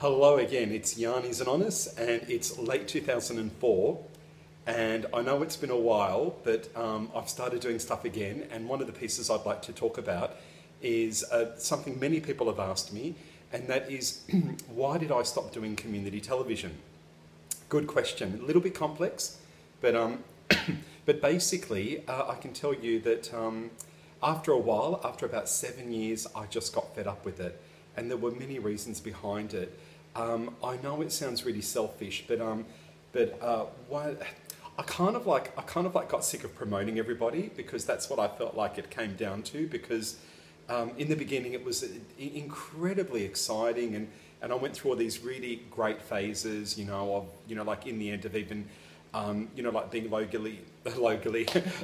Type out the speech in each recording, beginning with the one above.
Hello again, it's Yianni Zinonos and it's late 2004 and I know it's been a while, but I've started doing stuff again, and one of the pieces I'd like to talk about is something many people have asked me, and that is why did I stop doing community television? Good question, a little bit complex, but, but basically I can tell you that after a while, after about 7 years, I just got fed up with it. And there were many reasons behind it. I know it sounds really selfish, but I kind of like got sick of promoting everybody, because that's what I felt like it came down to. Because in the beginning it was incredibly exciting, and I went through all these really great phases, like in the end of even like being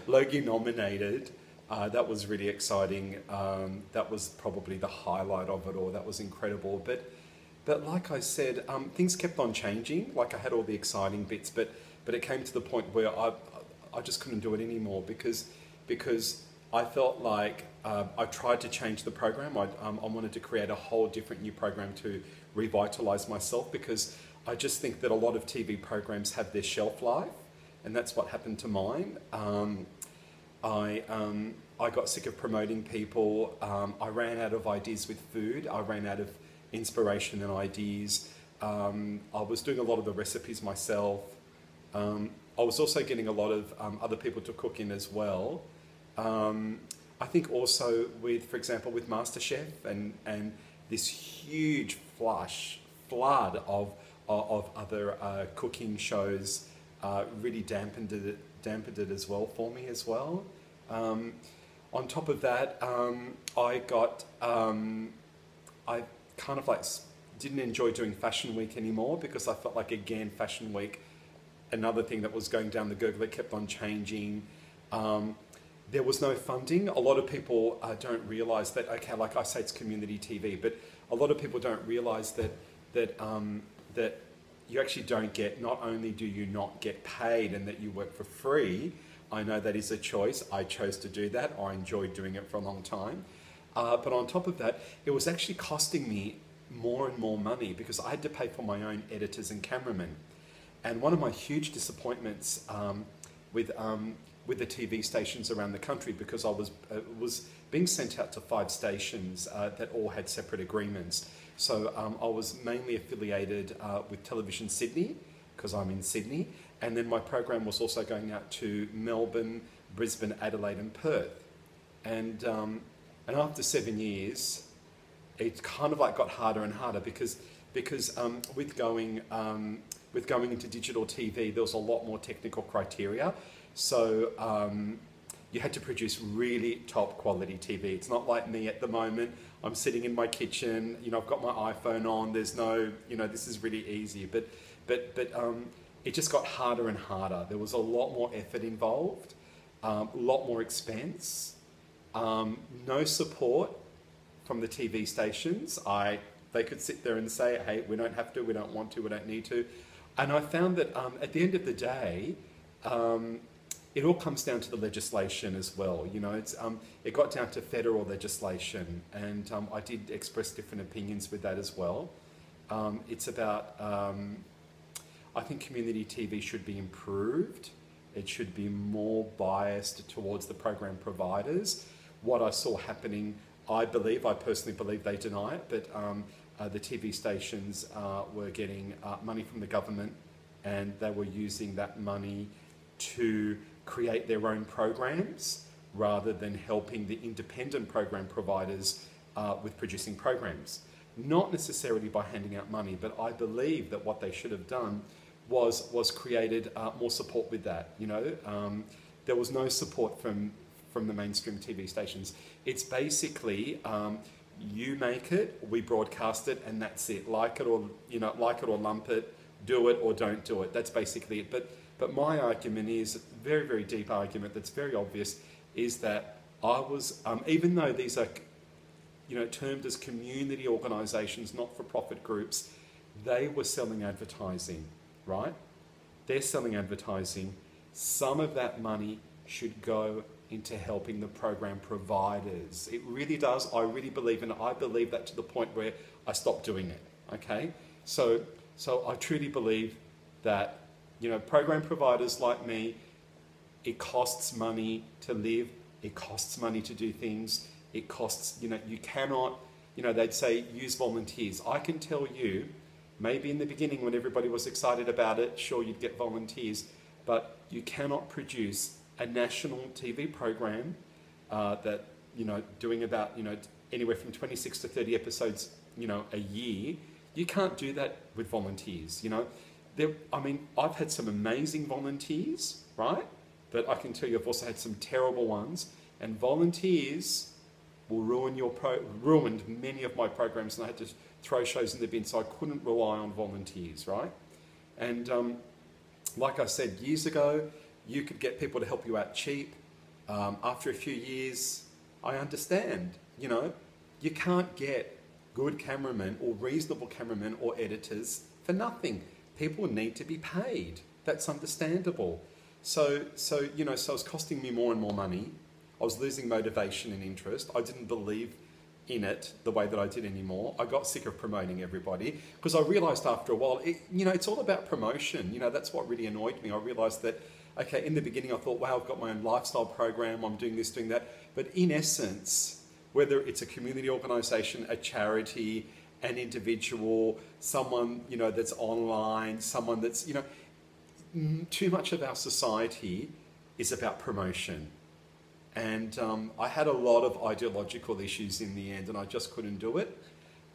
Logie nominated. That was really exciting. That was probably the highlight of it all. That was incredible. But like I said, things kept on changing. Like, I had all the exciting bits, but it came to the point where I just couldn't do it anymore, because I felt like I tried to change the program. I wanted to create a whole different new program to revitalise myself, because I just think that a lot of TV programs have their shelf life, and that's what happened to mine. I got sick of promoting people. I ran out of ideas with food. I ran out of inspiration and ideas. I was doing a lot of the recipes myself. I was also getting a lot of other people to cook in as well. I think also with, for example, with MasterChef and this huge flood of other cooking shows really dampened it as well for me as well. On top of that, I kind of like didn't enjoy doing Fashion Week anymore, because I felt like, again, Fashion Week, another thing that was going down the gurgler, kept on changing. There was no funding. A lot of people don't realise that, okay, like I say, it's community TV, but a lot of people don't realise that you actually don't get, not only do you not get paid and that you work for free. I know that is a choice. I chose to do that. I enjoyed doing it for a long time. But on top of that, it was actually costing me more and more money, because I had to pay for my own editors and cameramen. And one of my huge disappointments with the TV stations around the country, because I was being sent out to 5 stations that all had separate agreements. So I was mainly affiliated with Television Sydney, because I'm in Sydney, and then my program was also going out to Melbourne, Brisbane, Adelaide and Perth. And after 7 years, it kind of like got harder and harder, because with going into digital TV, there was a lot more technical criteria. So you had to produce really top quality TV. It's not like me at the moment. I'm sitting in my kitchen, I've got my iPhone on, there's no, this is really easy. But it just got harder and harder. There was a lot more effort involved, a lot more expense, no support from the TV stations. They could sit there and say, hey, we don't have to, we don't want to, we don't need to. And I found that at the end of the day, it all comes down to the legislation as well. It got down to federal legislation, and I did express different opinions with that as well. It's about, I think community TV should be improved. It should be more biased towards the program providers. What I saw happening, I personally believe they deny it, but the TV stations were getting money from the government, and they were using that money to create their own programs, rather than helping the independent program providers with producing programs. Not necessarily by handing out money, but I believe that what they should have done was created more support with that. There was no support from the mainstream TV stations. It's basically you make it, we broadcast it, and that's it. Like it or lump it, do it or don't do it. That's basically it. But my argument is a very, very deep argument that's very obvious, is that I was, even though these are termed as community organisations, not-for-profit groups, they were selling advertising, right? They're selling advertising. Some of that money should go into helping the program providers. It really does. I really believe in it. I believe that to the point where I stopped doing it, okay? So I truly believe that, you know, program providers like me, it costs money to live, it costs money to do things, it costs, you know, you cannot, you know, they'd say use volunteers. I can tell you, maybe in the beginning when everybody was excited about it, sure, you'd get volunteers, but you cannot produce a national TV program that, you know, doing about, you know, anywhere from 26 to 30 episodes, you know, a year. You can't do that with volunteers, you know. I mean, I've had some amazing volunteers, right? But I can tell you I've also had some terrible ones. And volunteers will ruined many of my programs, and I had to throw shows in the bin, so I couldn't rely on volunteers, right? And like I said, years ago, you could get people to help you out cheap. After a few years, I understand, you know, you can't get good cameramen or reasonable cameramen or editors for nothing. People need to be paid. That's understandable. So you know, so it was costing me more and more money. I was losing motivation and interest. I didn't believe in it the way that I did anymore. I got sick of promoting everybody because I realized after a while, you know, it's all about promotion. You know, that's what really annoyed me. I realized that, okay, in the beginning I thought, wow, I've got my own lifestyle program, I'm doing this, doing that. But in essence, whether it's a community organisation, a charity, an individual, someone, you know, that's online, someone that's, you know, too much of our society is about promotion. And I had a lot of ideological issues in the end, and I just couldn't do it.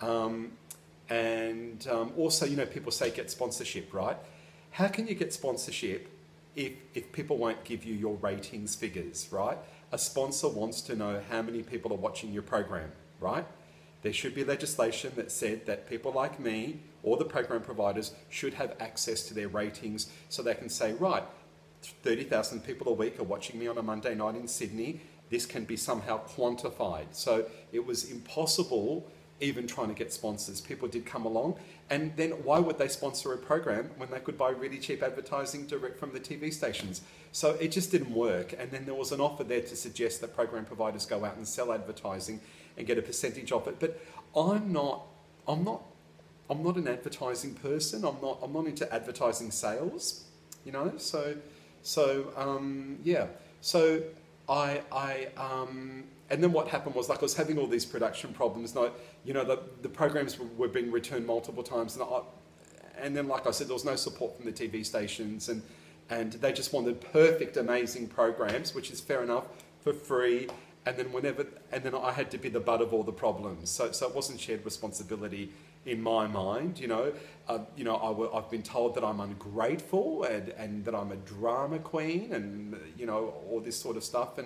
Also, you know, people say get sponsorship, right? How can you get sponsorship if people won't give you your ratings figures, right? A sponsor wants to know how many people are watching your program, right? There should be legislation that said that people like me or the program providers should have access to their ratings so they can say, right, 30,000 people a week are watching me on a Monday night in Sydney. This can be somehow quantified. So it was impossible even trying to get sponsors. People did come along, and then why would they sponsor a program when they could buy really cheap advertising direct from the TV stations? So it just didn't work. And then there was an offer there to suggest that program providers go out and sell advertising and get a percentage of it. But I'm not an advertising person. I'm not into advertising sales, you know. Yeah. So and then what happened was, like, I was having all these production problems. And you know, the programs were being returned multiple times, and then, like I said, there was no support from the TV stations, and they just wanted perfect, amazing programs, which is fair enough, for free. And then I had to be the butt of all the problems. So it wasn't shared responsibility in my mind. You know, I've been told that I'm ungrateful and that I'm a drama queen, and you know, all this sort of stuff.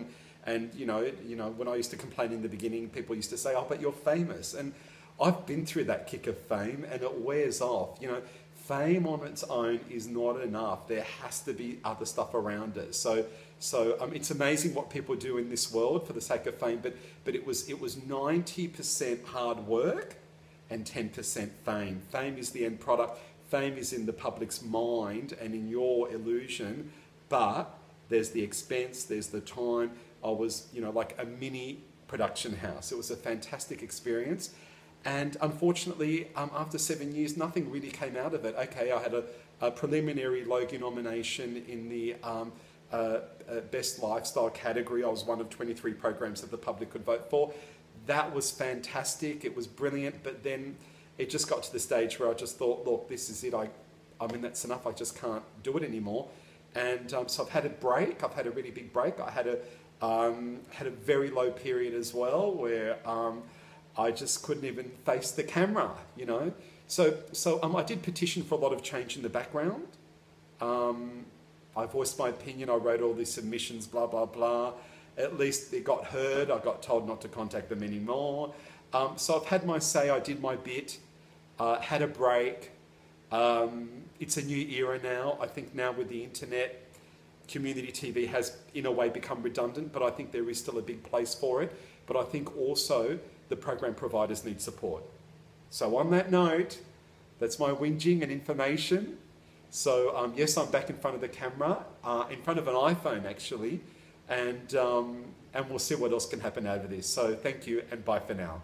And you know, when I used to complain in the beginning, people used to say, "Oh, but you're famous." And I've been through that kick of fame, and it wears off. You know, fame on its own is not enough. There has to be other stuff around it. So it's amazing what people do in this world for the sake of fame. But it was 90% hard work and 10% fame. Fame is the end product. Fame is in the public's mind and in your illusion. But there's the expense. There's the time. I was, you know, like a mini production house. It was a fantastic experience. And unfortunately, after 7 years, nothing really came out of it. Okay, I had a preliminary Logie nomination in the Best Lifestyle category. I was one of 23 programs that the public could vote for. That was fantastic. It was brilliant. But then it just got to the stage where I just thought, look, this is it. I mean, that's enough. I just can't do it anymore. And so I've had a break. I've had a really big break. I had a very low period as well where I just couldn't even face the camera, you know. So I did petition for a lot of change in the background. I voiced my opinion. I wrote all these submissions, blah, blah, blah. At least it got heard. I got told not to contact them anymore. So I've had my say. I did my bit. Had a break. It's a new era now. I think now with the internet, community TV has in a way become redundant, but I think there is still a big place for it. But I think also the program providers need support. So on that note, that's my whinging and information. So yes, I'm back in front of the camera, in front of an iPhone actually, and we'll see what else can happen out of this. So thank you and bye for now.